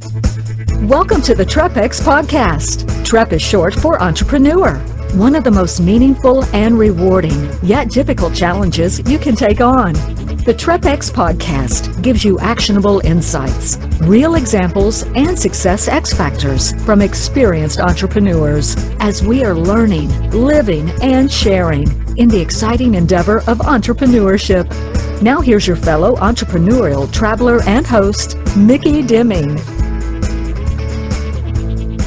Welcome to the TREPX podcast. TREP is short for entrepreneur. One of the most meaningful and rewarding, yet difficult challenges you can take on. The TREPX podcast gives you actionable insights, real examples, and success X factors from experienced entrepreneurs as we are learning, living, and sharing in the exciting endeavor of entrepreneurship. Now here's your fellow entrepreneurial traveler and host, Mickey Deming.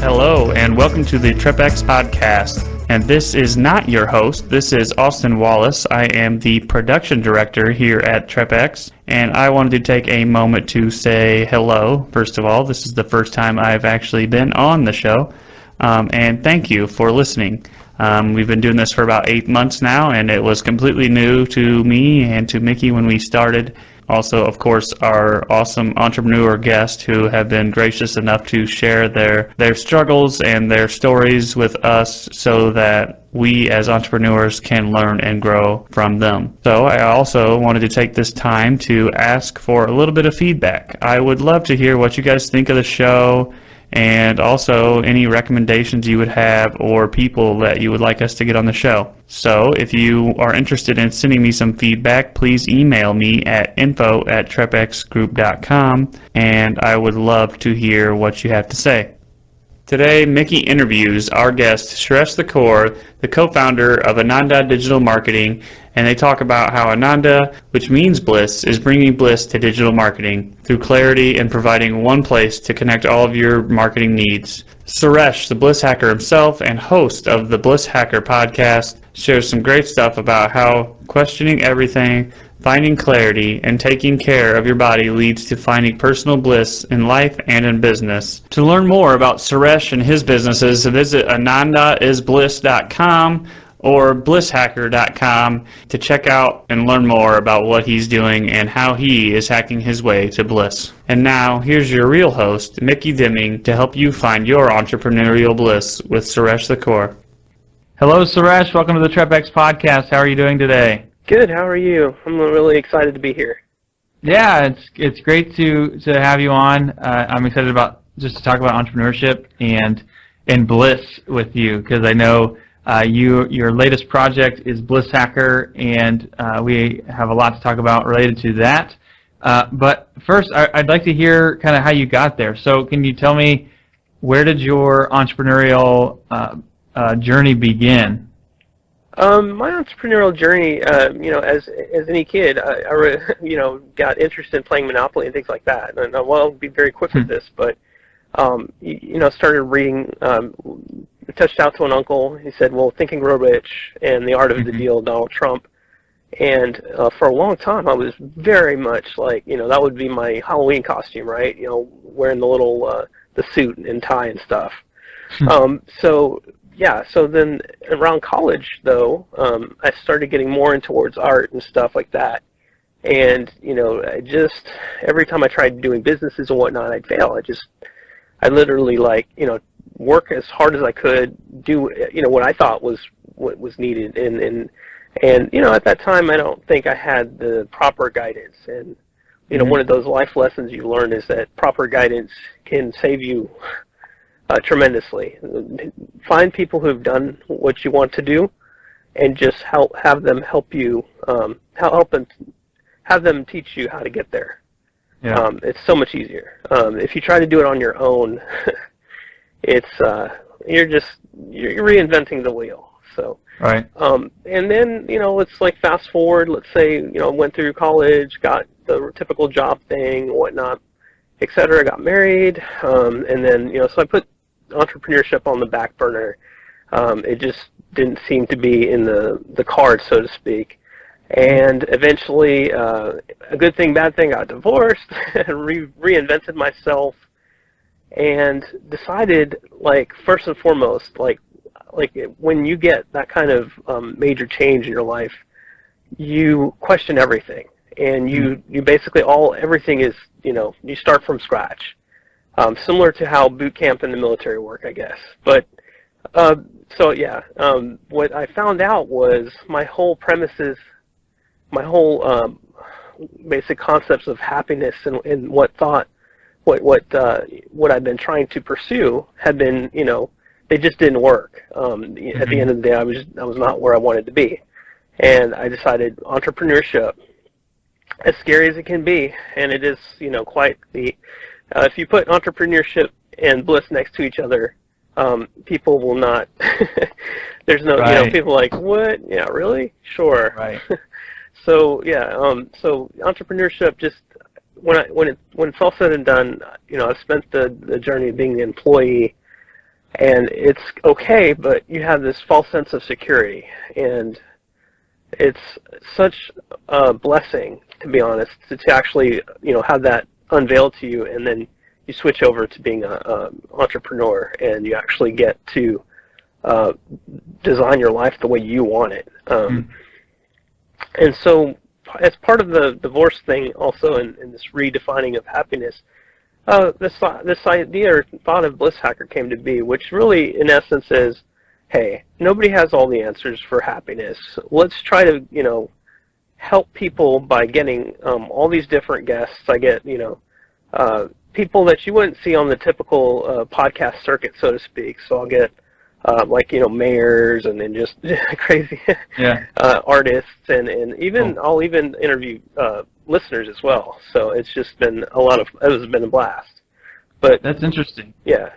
Hello, and welcome to the TREPX podcast. And this is not your host. This is Austin Wallace. I am the production director here at TREPX, and I wanted to take a moment to say hello. First of all, this is the first time I've actually been on the show, and thank you for listening. We've been doing this for about 8 months now, and it was completely new to me and to Mickey when we started. Also, of course, our awesome entrepreneur guests who have been gracious enough to share their struggles and their stories with us so that we as entrepreneurs can learn and grow from them. So I also wanted to take this time to ask for a little bit of feedback. I would love to hear what you guys think of the show, and also any recommendations you would have or people that you would like us to get on the show. So if you are interested in sending me some feedback, please email me at info@trepxgroup.com, and I would love to hear what you have to say. Today, Mickey interviews our guest, Suresh Thakoor, the co-founder of Ananda Digital Marketing, and they talk about how Ananda, which means Bliss, is bringing bliss to digital marketing through clarity and providing one place to connect all of your marketing needs. Suresh, the Bliss Hacker himself and host of the Blisshacker podcast, shares some great stuff about how questioning everything, finding clarity, and taking care of your body leads to finding personal bliss in life and in business. To learn more about Suresh and his businesses, visit anandaisbliss.com or blisshacker.com to check out and learn more about what he's doing and how he is hacking his way to bliss. And now, here's your real host, Mickey Deming, to help you find your entrepreneurial bliss with Suresh Thakoor. Hello, Suresh. Welcome to the TREPX podcast. How are you doing today? Good. How are you? I'm really excited to be here. Yeah, it's great to have you on. I'm excited about just to talk about entrepreneurship and bliss with you, because I know your latest project is Blisshacker, and we have a lot to talk about related to that. But first, I'd like to hear kind of how you got there. So can you tell me, where did your entrepreneurial journey begin? My entrepreneurial journey, as any kid, I got interested in playing Monopoly and things like that. And I'll be very quick with this, but started reading. Touched out to an uncle. He said, "Well, Think and Grow Rich" and "The Art of the Deal," Donald Trump. And for a long time, I was very much like, that would be my Halloween costume, right? Wearing the little the suit and tie and stuff. So then around college, though, I started getting more in towards art and stuff like that. And, every time I tried doing businesses and whatnot, I'd fail. I literally, work as hard as I could, do, what I thought was what was needed. And at that time, I don't think I had the proper guidance. And, one of those life lessons you learn is that proper guidance can save you tremendously. Find people who've done what you want to do, and just have them help you, have them teach you how to get there. Yeah. It's so much easier. If you try to do it on your own, you're reinventing the wheel. So right. And then let's fast forward. Let's say went through college, got the typical job thing, whatnot, etc. Got married, and then so I put entrepreneurship on the back burner. It just didn't seem to be in the cards, so to speak. And eventually, a good thing, bad thing, got divorced, reinvented myself, and decided, first and foremost, when you get that kind of major change in your life, you question everything, and you basically everything is, you start from scratch. Similar to how boot camp in the military work, I guess. But what I found out was my whole premises, my whole basic concepts of happiness and what what I've been trying to pursue had been, they just didn't work. At the end of the day, I was not where I wanted to be, and I decided entrepreneurship, as scary as it can be, and it is, quite the. If you put entrepreneurship and bliss next to each other, people will not. There's no, Right. People are like, what? Yeah, really? Sure. Right. So yeah, so entrepreneurship, just when it's all said and done, I've spent the journey of being an employee, and it's okay, but you have this false sense of security, and it's such a blessing, to be honest, to actually have that unveiled to you, and then you switch over to being a entrepreneur, and you actually get to design your life the way you want it. And so, as part of the divorce thing, also in this redefining of happiness, this idea or thought of Blisshacker came to be, which really, in essence, is, hey, nobody has all the answers for happiness. Let's try to, help people by getting all these different guests. I get, people that you wouldn't see on the typical podcast circuit, so to speak. So I'll get mayors and then just crazy artists, and even I'll even interview listeners as well. So it's just been it has been a blast. But That's interesting. Yeah.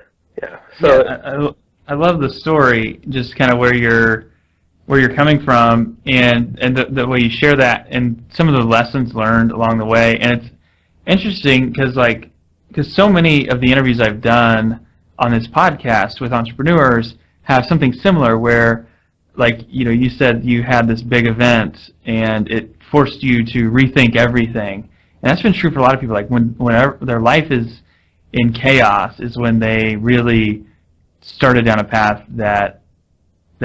So I love the story, just kind of where you're coming from, and the way you share that, and some of the lessons learned along the way. And it's interesting because so many of the interviews I've done on this podcast with entrepreneurs have something similar, where, you said you had this big event and it forced you to rethink everything. And that's been true for a lot of people. Whenever their life is in chaos is when they really started down a path that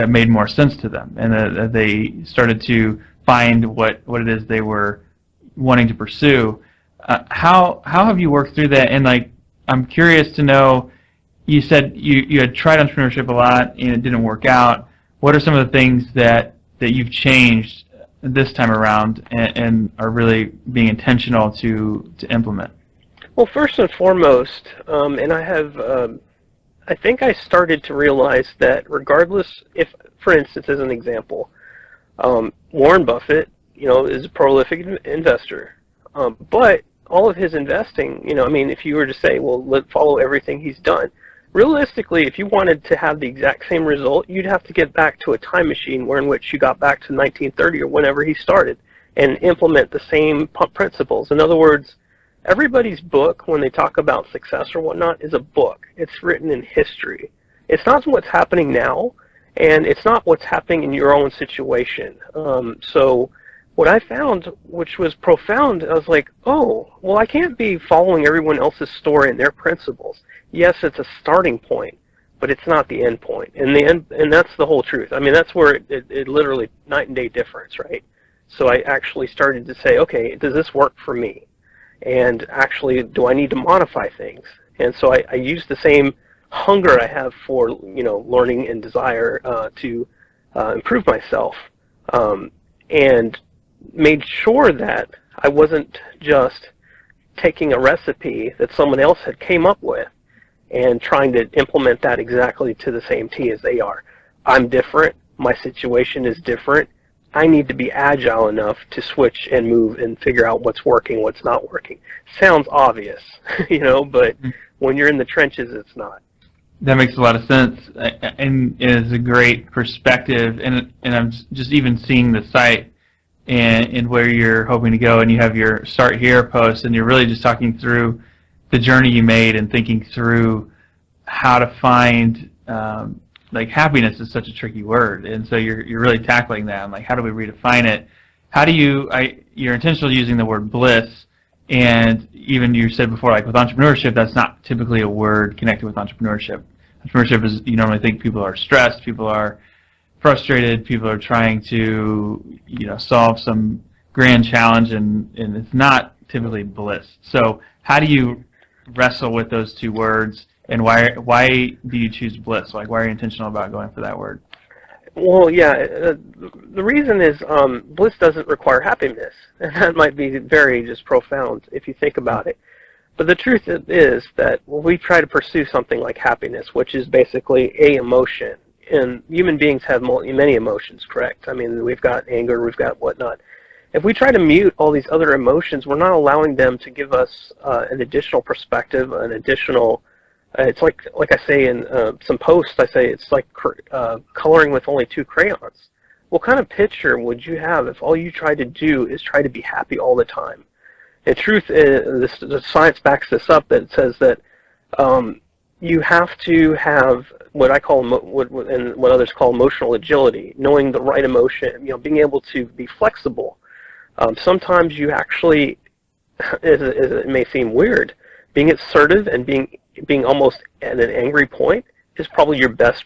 made more sense to them, and that they started to find what it is they were wanting to pursue. How have you worked through that? And I'm curious to know, you said you had tried entrepreneurship a lot and it didn't work out. What are some of the things that you've changed this time around and are really being intentional to implement? Well, first and foremost, and I think I started to realize that regardless, if, for instance, as an example, Warren Buffett, is a prolific investor, but all of his investing, if you were to say, well, let's follow everything he's done, realistically, if you wanted to have the exact same result, you'd have to get back to a time machine in which you got back to 1930 or whenever he started and implement the same principles. In other words, everybody's book, when they talk about success or whatnot, is a book. It's written in history. It's not what's happening now, and it's not what's happening in your own situation. So what I found, which was profound, I was like, oh, well, I can't be following everyone else's story and their principles. Yes, it's a starting point, but it's not the end point. And that's the whole truth. That's where it literally night and day difference, right? So I actually started to say, okay, does this work for me? And actually, do I need to modify things? And so I use the same hunger I have for, learning and desire to improve myself, and made sure that I wasn't just taking a recipe that someone else had came up with and trying to implement that exactly to the same T as they are. I'm different. My situation is different. I need to be agile enough to switch and move and figure out what's working, what's not working. Sounds obvious, but when you're in the trenches, it's not. That makes a lot of sense, and it is a great perspective. And I'm just even seeing the site and where you're hoping to go, and you have your Start Here post, and you're really just talking through the journey you made and thinking through how to find, happiness is such a tricky word, and so you're really tackling that. And how do we redefine it? How do you're intentional using the word bliss, and even you said before, with entrepreneurship, that's not typically a word connected with entrepreneurship. Entrepreneurship is, you normally think people are stressed, people are frustrated, people are trying to, solve some grand challenge, and it's not typically bliss. So how do you wrestle with those two words, and why do you choose bliss? Why are you intentional about going for that word? Well, yeah, the reason is bliss doesn't require happiness, and that might be very just profound if you think about it. But the truth is that when we try to pursue something like happiness, which is basically a emotion, and human beings have many emotions, correct? I mean, we've got anger, we've got whatnot. If we try to mute all these other emotions, we're not allowing them to give us an additional perspective, an additional. It's like I say in some posts, I say it's like coloring with only 2 crayons. What kind of picture would you have if all you tried to do is try to be happy all the time? The truth is, the science backs this up, that it says that you have to have what I call, and what others call emotional agility, knowing the right emotion, being able to be flexible. Sometimes you actually, it may seem weird, being assertive and being almost at an angry point is probably your best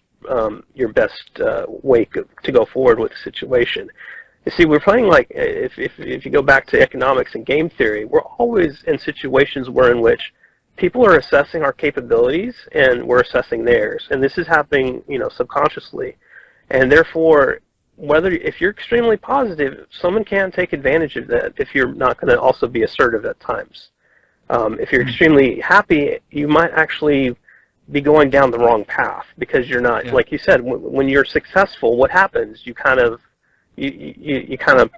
way to go forward with the situation. You see, we're playing like, if you go back to economics and game theory, we're always in situations in which people are assessing our capabilities and we're assessing theirs, and this is happening, subconsciously, and therefore, if you're extremely positive, someone can take advantage of that if you're not going to also be assertive at times. If you're extremely happy, you might actually be going down the wrong path because you're not, like you said, when you're successful, what happens? You kind of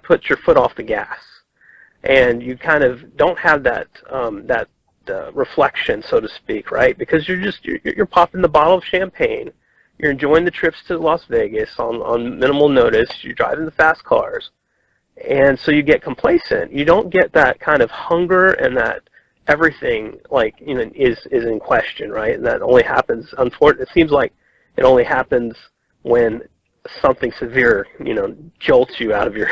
put your foot off the gas, and you kind of don't have that reflection, so to speak, right? Because you're popping the bottle of champagne, you're enjoying the trips to Las Vegas on minimal notice, you're driving the fast cars, and so you get complacent. You don't get that kind of hunger and that everything is in question, right? And that only happens, unfortunately, it seems like it only happens when something severe, jolts you out of your,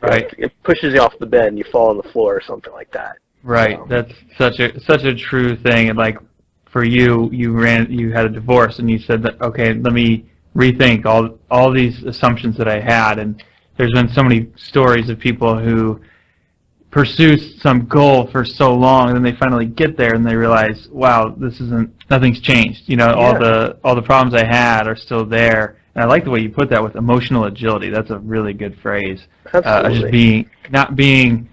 right. It pushes you off the bed and you fall on the floor or something like that. Right. So. That's such a true thing. And like for you had a divorce, and you said that, okay, let me rethink all these assumptions that I had. And there's been so many stories of people who pursue some goal for so long, and then they finally get there and they realize, wow, nothing's changed. All the problems I had are still there. And I like the way you put that with emotional agility. That's a really good phrase. Absolutely. Just not being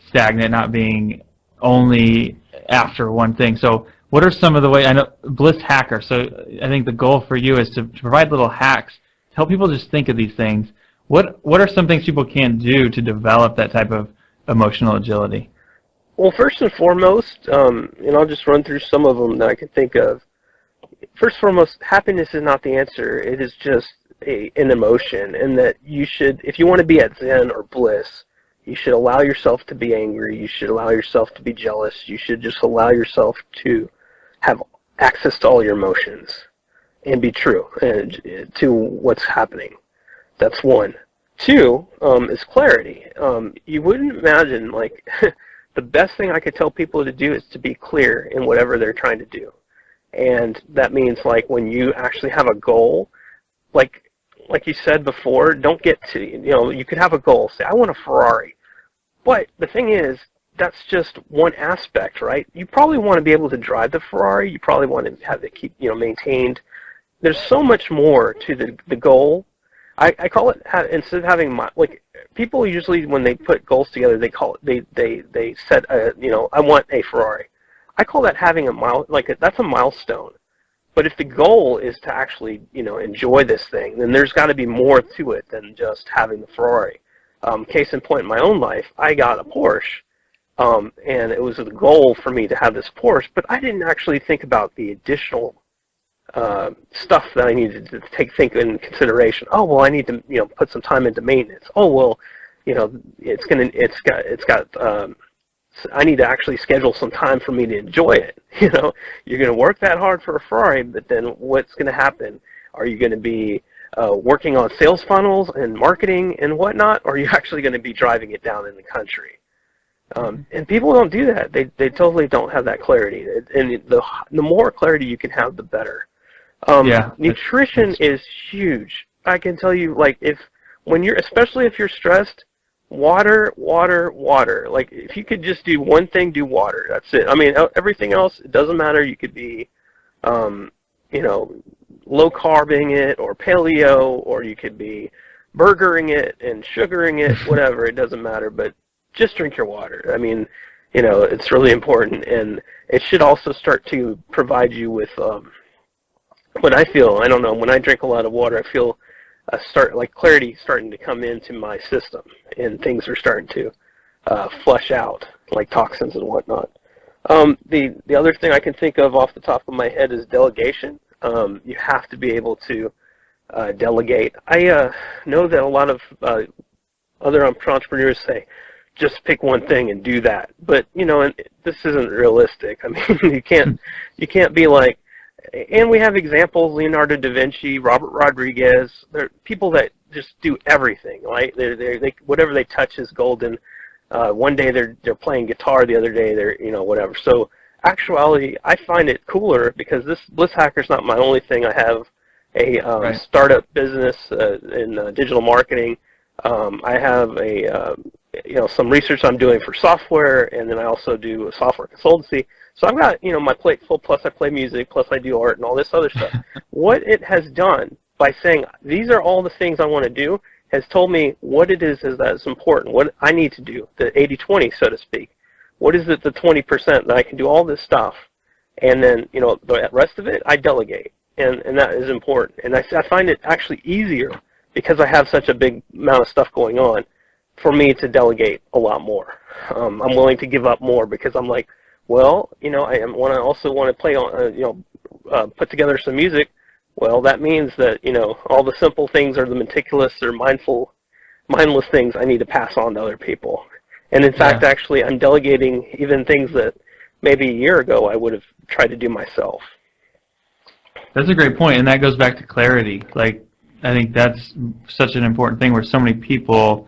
stagnant, not being only after one thing. So what are some of the ways, I know Bliss Hacker, so I think the goal for you is to provide little hacks to help people just think of these things. What are some things people can do to develop that type of emotional agility? Well, first and foremost, and I'll just run through some of them that I can think of. First and foremost, happiness is not the answer. It is just an emotion, and that you should, if you want to be at Zen or bliss, you should allow yourself to be angry. You should allow yourself to be jealous. You should just allow yourself to have access to all your emotions and be true to what's happening. That's one. Two is clarity. You wouldn't imagine, the best thing I could tell people to do is to be clear in whatever they're trying to do. And that means, when you actually have a goal, like you said before, don't get to, you could have a goal, say, I want a Ferrari. But the thing is, that's just one aspect, right? You probably want to be able to drive the Ferrari. You probably want to have it keep, maintained. There's so much more to the goal. I call it, instead of having, people usually, when they put goals together, they call it, they set, I want a Ferrari. I call that having that's a milestone. But if the goal is to actually, enjoy this thing, then there's got to be more to it than just having the Ferrari. Case in point, in my own life, I got a Porsche, and it was the goal for me to have this Porsche, but I didn't actually think about the additional stuff that I needed to think in consideration. Oh, well, I need to, put some time into maintenance. Oh, well, I need to actually schedule some time for me to enjoy it. You're going to work that hard for a Ferrari, but then what's going to happen? Are you going to be working on sales funnels and marketing and whatnot, or are you actually going to be driving it down in the country? And people don't do that. They totally don't have that clarity. And the more clarity you can have, the better. Nutrition is huge. I can tell you, especially if you're stressed, water. If you could just do one thing, do water. That's it. I mean, everything else, it doesn't matter. You could be, low carbing it or paleo, or you could be burgering it and sugaring it, whatever. It doesn't matter. But just drink your water. I mean, It's really important, and it should also start to provide you with what I feel. I don't know. When I drink a lot of water, I feel clarity starting to come into my system, and things are starting to flush out, like toxins and whatnot. The other thing I can think of off the top of my head is delegation. You have to be able to delegate. I know that a lot of other entrepreneurs say, just pick one thing and do that. But and this isn't realistic. I mean, you can't be like. And we have examples: Leonardo da Vinci, Robert Rodriguez. They're people that just do everything. Right? They whatever they touch is golden. One day they're playing guitar, the other day they're whatever. So actuality, I find it cooler because this Blisshacker is not my only thing. I have a startup business in digital marketing. I have some research I'm doing for software, and then I also do a software consultancy. So I've got my plate full. Plus I play music. Plus I do art and all this other stuff. What it has done by saying these are all the things I want to do has told me what it is that is important, what I need to do, the 80-20, so to speak. What is it, the 20% that I can do all this stuff, and then the rest of it I delegate, and that is important. And I find it actually easier because I have such a big amount of stuff going on for me to delegate a lot more. I'm willing to give up more because I'm like, well, I also want to play on, put together some music. Well, that means that all the simple things or the meticulous or mindless things I need to pass on to other people. And in fact, actually, I'm delegating even things that maybe a year ago I would have tried to do myself. That's a great point, and that goes back to clarity. Like, I think that's such an important thing where so many people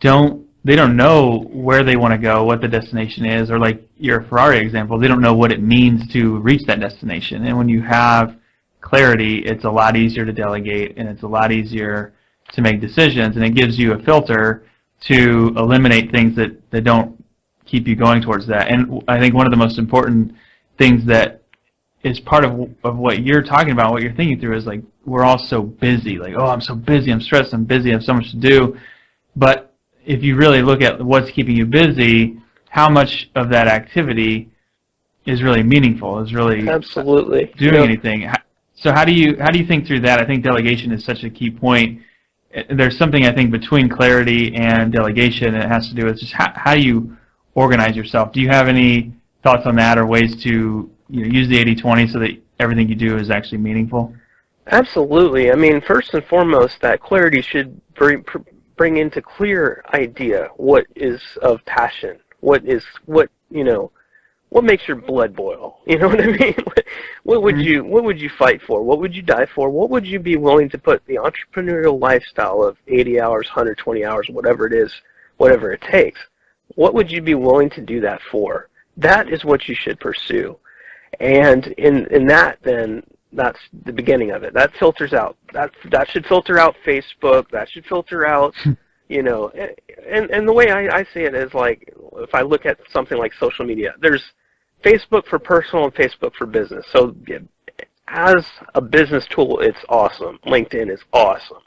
don't know where they want to go, what the destination is, or like your Ferrari example, they don't know what it means to reach that destination. And when you have clarity, it's a lot easier to delegate, and it's a lot easier to make decisions, and it gives you a filter to eliminate things that don't keep you going towards that. And I think one of the most important things that is part of what you're talking about, what you're thinking through, is like, we're all so busy. Like, oh, I'm so busy, I'm stressed, I'm busy, I have so much to do. But if you really look at what's keeping you busy, how much of that activity is really meaningful, is really absolutely doing anything. So how do you think through that? I think delegation is such a key point. There's something, I think, between clarity and delegation, and it has to do with just how you organize yourself. Do you have any thoughts on that, or ways to use the 80-20 so that everything you do is actually meaningful? Absolutely. I mean, first and foremost, that clarity should bring into clear idea what is of passion, what makes your blood boil? You know what I mean? What would you fight for? What would you die for? What would you be willing to put the entrepreneurial lifestyle of 80 hours, 120 hours, whatever it is, whatever it takes? What would you be willing to do that for? That is what you should pursue. And in that, then, that's the beginning of it. That filters out. That should filter out Facebook. That should filter out, and the way I see it is, like, if I look at something like social media, there's Facebook for personal and Facebook for business. So as a business tool, it's awesome. LinkedIn is awesome.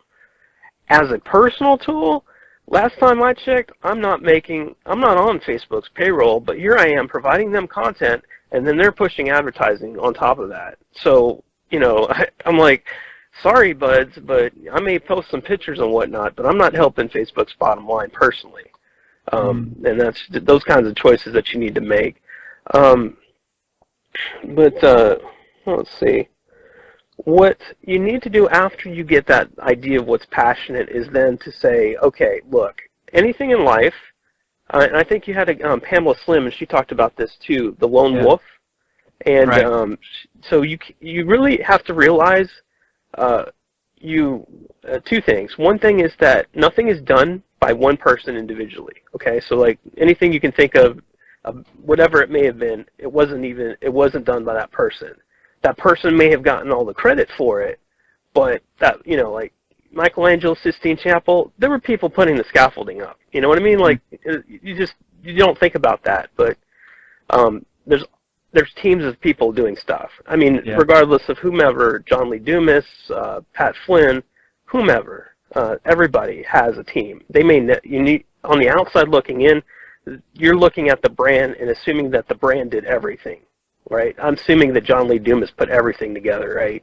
As a personal tool, last time I checked, I'm not on Facebook's payroll, but here I am providing them content, and then they're pushing advertising on top of that. So, I'm like, sorry, buds, but I may post some pictures and whatnot, but I'm not helping Facebook's bottom line personally. And that's those kinds of choices that you need to make. Let's see. What you need to do after you get that idea of what's passionate is then to say, okay, look, anything in life, and I think you had Pamela Slim, and she talked about this too, the lone wolf. And right. So you really have to realize two things. One thing is that nothing is done by one person individually. Okay, so like anything you can think of, whatever it may have been, it wasn't done by that person. That person may have gotten all the credit for it, but that like Michelangelo's Sistine Chapel, there were people putting the scaffolding up. You know what I mean? Like you don't think about that, but there's teams of people doing stuff. I mean, regardless of whomever, John Lee Dumas, Pat Flynn, whomever, everybody has a team. They may on the outside looking in, you're looking at the brand and assuming that the brand did everything, right? I'm assuming that John Lee Dumas put everything together, right?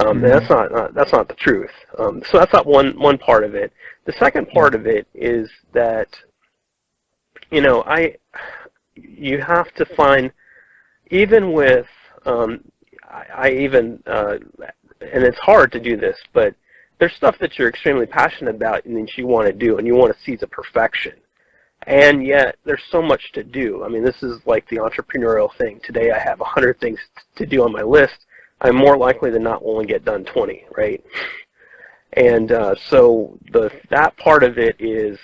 And that's not the truth. So that's not one part of it. The second part of it is that, you have to find, even with, and it's hard to do this, but there's stuff that you're extremely passionate about and that you want to do and you want to see to perfection. And yet there's so much to do. I mean, this is like the entrepreneurial thing. Today I have 100 things to do on my list. I'm more likely than not will only get done 20, right? And so that part of it is,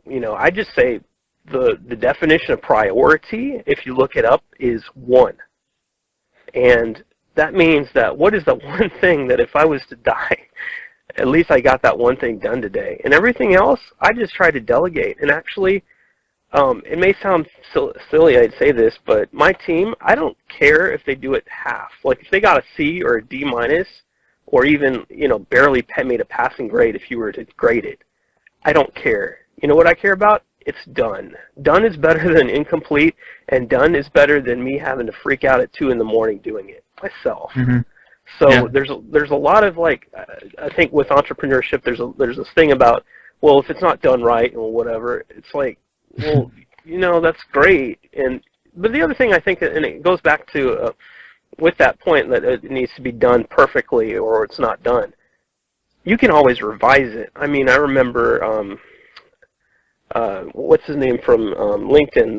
I just say the definition of priority, if you look it up, is 1. And that means that what is the one thing that if I was to die, at least I got that one thing done today. And everything else, I just try to delegate. And actually, it may sound silly I'd say this, but my team, I don't care if they do it half. Like if they got a C or a D minus, or even, barely made a passing grade if you were to grade it, I don't care. You know what I care about? It's done. Done is better than incomplete, and done is better than me having to freak out at 2 in the morning doing it myself. Mm-hmm. So there's a lot of, like, I think with entrepreneurship there's this thing about, well, if it's not done right or whatever, it's like, well, that's great. But the other thing I think, and it goes back to with that point that it needs to be done perfectly or it's not done, you can always revise it. I mean, I remember what's his name from LinkedIn,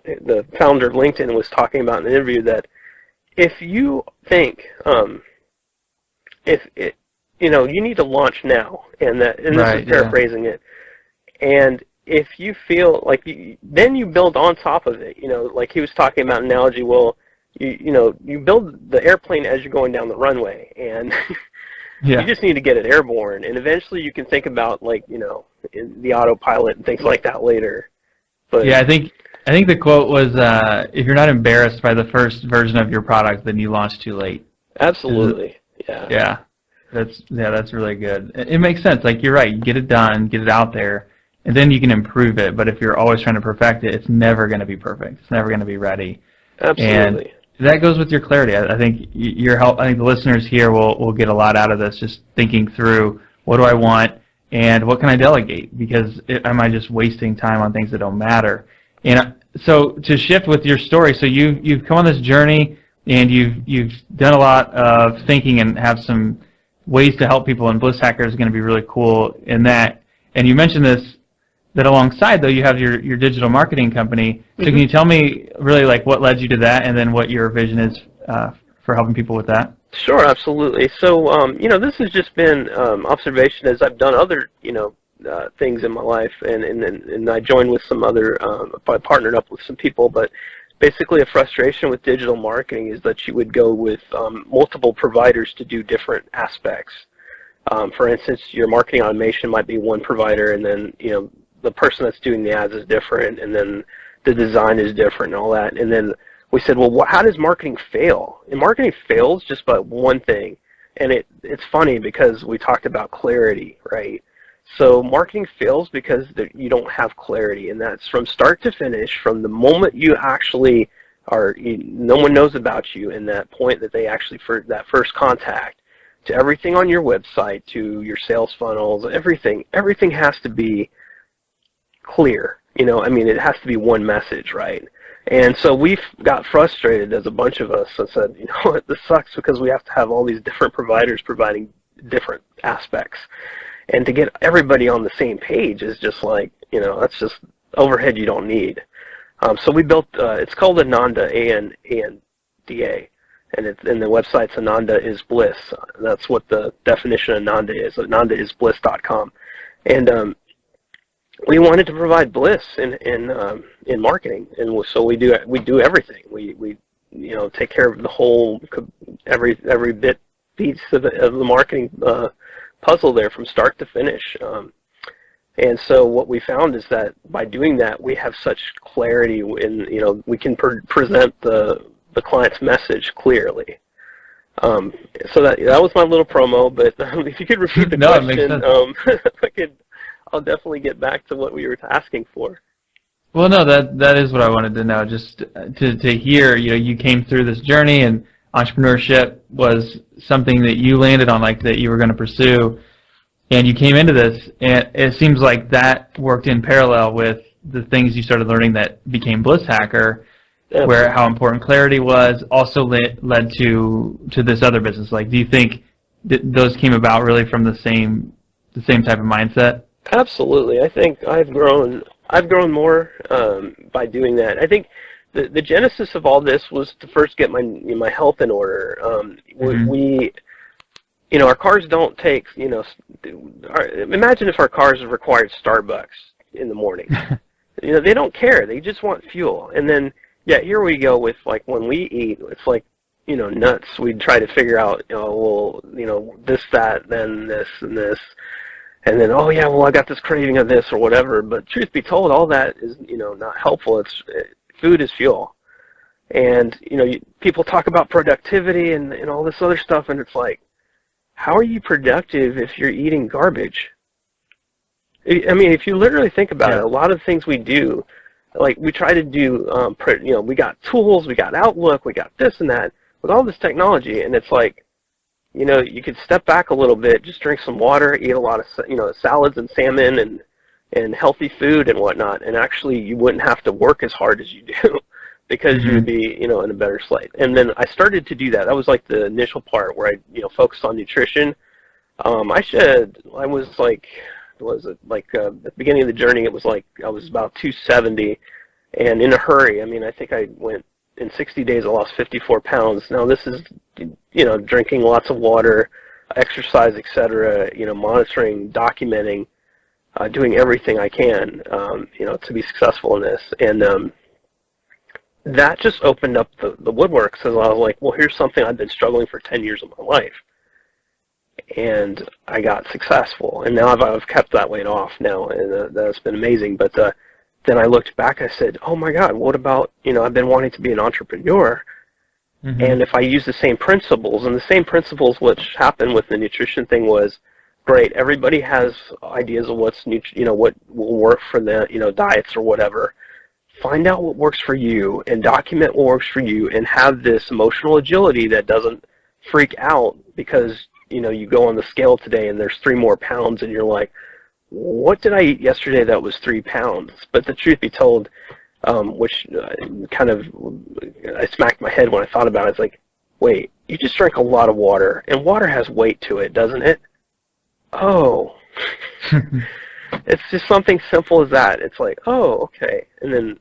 the founder of LinkedIn, was talking about in an interview that if you think you need to launch now, and this is paraphrasing it, and if you feel like then you build on top of it, like he was talking about an analogy, well, you build the airplane as you're going down the runway, and you just need to get it airborne, and eventually you can think about, like, the autopilot and things like that later. But yeah, I think the quote was, if you're not embarrassed by the first version of your product, then you launch too late. Absolutely. Yeah. That's really good. It makes sense. Like, you're right. You get it done, get it out there, and then you can improve it. But if you're always trying to perfect it, it's never going to be perfect. It's never going to be ready. Absolutely. And that goes with your clarity. I think your help. I think the listeners here will get a lot out of this, just thinking through, what do I want and what can I delegate? Because am I just wasting time on things that don't matter? And so to shift with your story, so you've come on this journey and you've done a lot of thinking and have some ways to help people, and Blisshacker is going to be really cool in that. And you mentioned this, that alongside, though, you have your digital marketing company. So can you tell me really, like, what led you to that, and then what your vision is for helping people with that? Sure, absolutely. So, this has just been observation as I've done other, things in my life, and I joined with some other, I partnered up with some people, but basically a frustration with digital marketing is that you would go with multiple providers to do different aspects. For instance, your marketing automation might be one provider, and then, the person that's doing the ads is different, and then the design is different and all that. And then we said, well, how does marketing fail? And marketing fails just by one thing. And it's funny because we talked about clarity, right? So marketing fails because you don't have clarity, and that's from start to finish, from the moment you actually no one knows about you, and that point that they actually, for that first contact, to everything on your website, to your sales funnels, everything has to be clear. It has to be one message, right? And so we've got frustrated as a bunch of us and said, this sucks because we have to have all these different providers providing different aspects. And to get everybody on the same page is just like, that's just overhead you don't need. So we built, it's called Ananda, A-N-A-N-D-A. And the website's Ananda is Bliss. That's what the definition of Ananda is. AnandaIsBliss.com. And we wanted to provide bliss in marketing, and so we do everything. We take care of the whole every piece of the marketing puzzle there from start to finish. And so what we found is that by doing that, we have such clarity in we can present the client's message clearly. So that was my little promo. But if you could repeat the question, I'll definitely get back to what we were asking for. Well, no, that is what I wanted to know. Just to hear, you came through this journey, and entrepreneurship was something that you landed on, like that you were going to pursue, and you came into this, and it seems like that worked in parallel with the things you started learning that became Blisshacker, where how important clarity was, also led to this other business. Like, do you think those came about really from the same type of mindset? Absolutely. I think I've grown more by doing that. I think the genesis of all this was to first get my health in order. We our cars don't take, imagine if our cars required Starbucks in the morning. They don't care. They just want fuel. And then, here we go with, like, when we eat, it's like, nuts. We try to figure out, this, that, then this, and this. And then, I got this craving of this or whatever. But truth be told, all that is, not helpful. Food is fuel. And, people talk about productivity and all this other stuff, and it's like, how are you productive if you're eating garbage? I mean, if you literally think about it, a lot of things we do, like we try to do, we got tools, we got Outlook, we got this and that, with all this technology, and it's like, you could step back a little bit, just drink some water, eat a lot of, salads and salmon and healthy food and whatnot, and actually you wouldn't have to work as hard as you do because you would be, in a better slate. And then I started to do that. That was like the initial part where I, focused on nutrition. At the beginning of the journey, it was like I was about 270, and in a hurry. I mean, I think I went in 60 days. I lost 54 pounds. Now this is, drinking lots of water, exercise, etc. Monitoring, documenting, doing everything I can, to be successful in this. And that just opened up the woodwork. So I was like, well, here's something I've been struggling for 10 years of my life. And I got successful, and now I've kept that weight off now, and that's been amazing. But then I looked back, I said, oh my God, what about, I've been wanting to be an entrepreneur, and if I use the same principles, and the same principles which happened with the nutrition thing was, great, everybody has ideas of what will work for the, diets or whatever. Find out what works for you, and document what works for you, and have this emotional agility that doesn't freak out because you go on the scale today and there's 3 more pounds and you're like, what did I eat yesterday that was 3 pounds? But the truth be told, which I smacked my head when I thought about it, it's like, wait, you just drank a lot of water, and water has weight to it, doesn't it? Oh. It's just something simple as that. It's like, oh, okay. And then,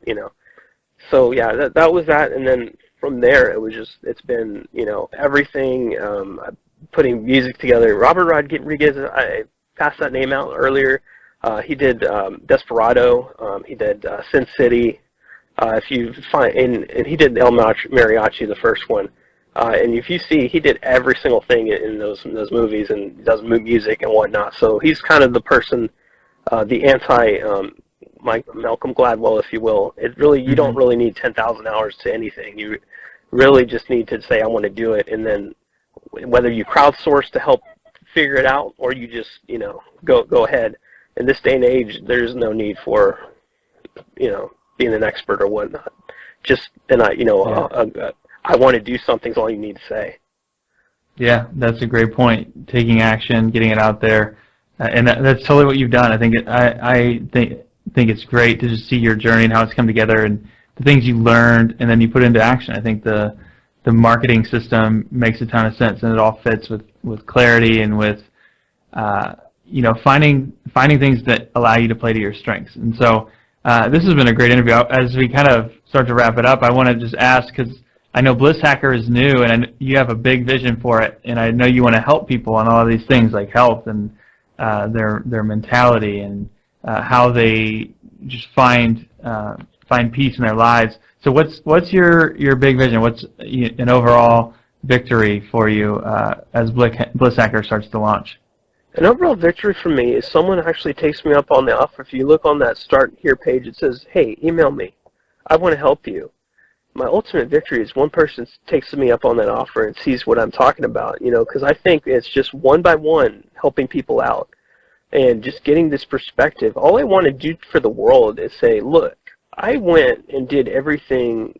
so yeah, that was that. And then from there, it's been, everything, putting music together. Robert Rodriguez, I passed that name out earlier. He did Desperado. He did Sin City. If you find, and he did El Mariachi, the first one. And if you see, he did every single thing in those movies, and does music and whatnot. So he's kind of the person, the anti Malcolm Gladwell, if you will. It really, you don't really need 10,000 hours to anything. You really just need to say, I want to do it, and then whether you crowdsource to help figure it out, or you just, go ahead. In this day and age, there's no need for, being an expert or whatnot. Just, and I want to do something's all you need to say. Yeah, that's a great point. Taking action, getting it out there, and that's totally what you've done. I think it's great to just see your journey and how it's come together, and the things you learned, and then you put into action. I think the marketing system makes a ton of sense, and it all fits with clarity and with finding things that allow you to play to your strengths. And so this has been a great interview. As we kind of start to wrap it up, I want to just ask, because I know Blisshacker is new, and you have a big vision for it, and I know you want to help people on all of these things like health and their mentality and how they just find peace in their lives. So what's your big vision? What's an overall victory for you as Blisshacker starts to launch? An overall victory for me is someone actually takes me up on the offer. If you look on that Start Here page, it says, hey, email me. I want to help you. My ultimate victory is one person takes me up on that offer and sees what I'm talking about, because I think it's just one by one helping people out and just getting this perspective. All I want to do for the world is say, look, I went and did everything,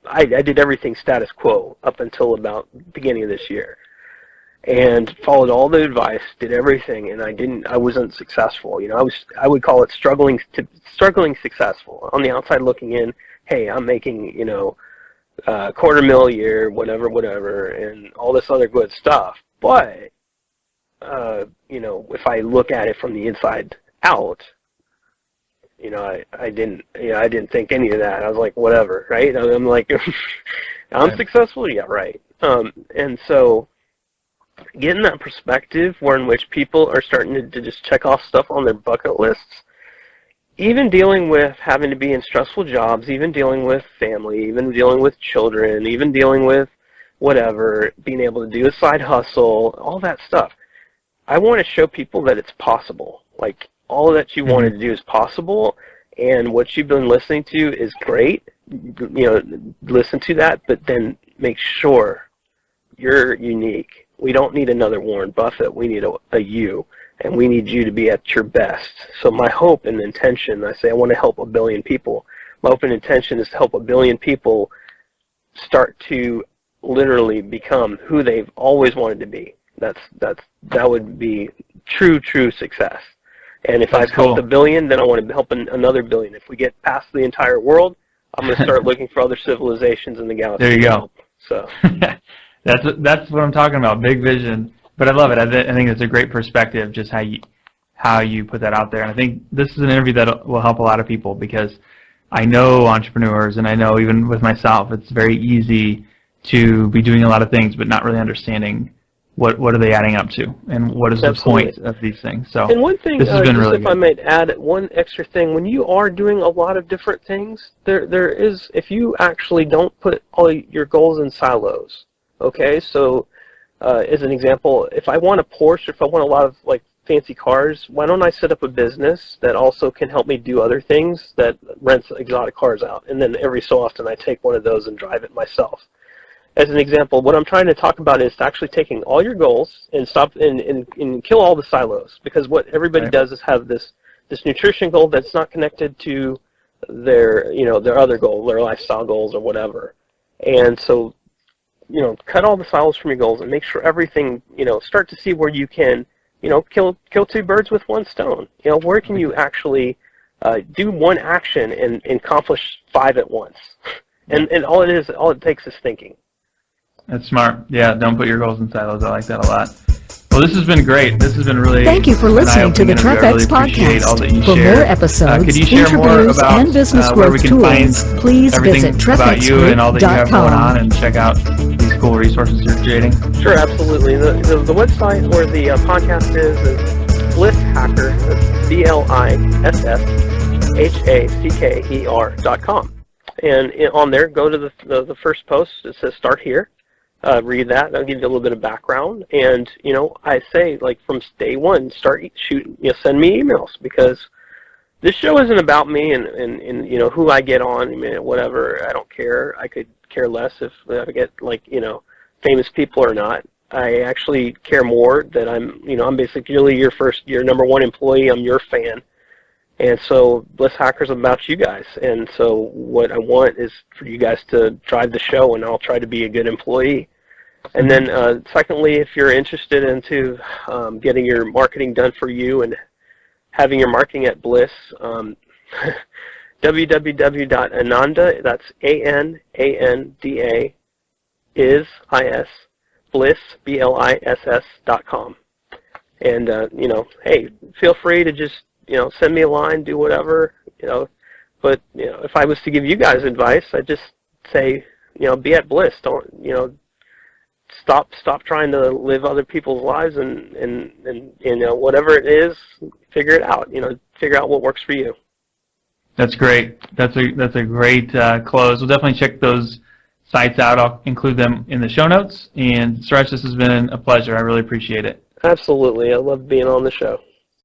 I did everything status quo up until about the beginning of this year, and followed all the advice, did everything, and I wasn't successful. I would call it struggling successful. On the outside looking in, hey, I'm making, $250,000 a year, whatever, and all this other good stuff. But, if I look at it from the inside out, I didn't think any of that. I was like, whatever, right? I'm like, I'm successful? Yeah, right. And so getting that perspective in which people are starting to just check off stuff on their bucket lists, even dealing with having to be in stressful jobs, even dealing with family, even dealing with children, even dealing with whatever, being able to do a side hustle, all that stuff. I want to show people that it's possible. Like, all that you wanted to do is possible, and what you've been listening to is great. Listen to that, but then make sure you're unique. We don't need another Warren Buffett. We need a you, and we need you to be at your best. So my hope and intention, I say I want to help 1 billion people. My hope and intention is to help 1 billion people start to literally become who they've always wanted to be. That would be true success. And if I've helped 1 billion, then I want to help another billion. If we get past the entire world, I'm going to start looking for other civilizations in the galaxy. There you go. So that's what I'm talking about, big vision. But I love it. I think it's a great perspective, just how you put that out there. And I think this is an interview that will help a lot of people, because I know entrepreneurs, and I know even with myself, it's very easy to be doing a lot of things but not really understanding what are they adding up to, and what is the point of these things. So, and one thing, this has been really if good. I might add one extra thing, when you are doing a lot of different things, there is, if you actually don't put all your goals in silos, okay? So, as an example, if I want a Porsche, if I want a lot of fancy cars, why don't I set up a business that also can help me do other things that rents exotic cars out, and then every so often I take one of those and drive it myself. As an example, what I'm trying to talk about is actually taking all your goals and stop and kill all the silos, because what everybody does is have this nutrition goal that's not connected to their other goal, their lifestyle goals or whatever. And so, cut all the silos from your goals and make sure everything, start to see where you can, kill 2 birds with 1 stone. Where can you actually do one action and accomplish 5 at once? And all it takes is thinking. That's smart. Yeah, don't put your goals in silos. I like that a lot. Well, this has been great. This has been really Thank you for listening to the TREPX podcast. For more episodes, could you share more interviews, about and business where we growth can find tools, please everything visit about you and all that you have going on, TREPXgroup.com. and check out these cool resources you're creating? Sure, absolutely. The website or the podcast is Blisshacker, that's BLISSHACKER.com. And on there, go to the first post. It says Start Here. Read that. That'll give you a little bit of background. And, I say, from day one, send me emails, because this show isn't about me and who I get on, whatever. I don't care. I could care less if I get, famous people or not. I actually care more that I'm basically your number 1 employee. I'm your fan. And so Bliss Hacker's about you guys. And so what I want is for you guys to drive the show, and I'll try to be a good employee. And then secondly, if you're interested into getting your marketing done for you and having your marketing at Bliss, www.ananda, that's ANANDA, is Bliss, BLISS.com. And, hey, feel free to just, send me a line, do whatever, but, if I was to give you guys advice, I'd just say, be at Bliss. Don't, stop trying to live other people's lives, and whatever it is, figure it out, figure out what works for you. That's great. That's a great close. We'll definitely check those sites out. I'll include them in the show notes. And Suresh, this has been a pleasure. I really appreciate it. Absolutely. I love being on the show.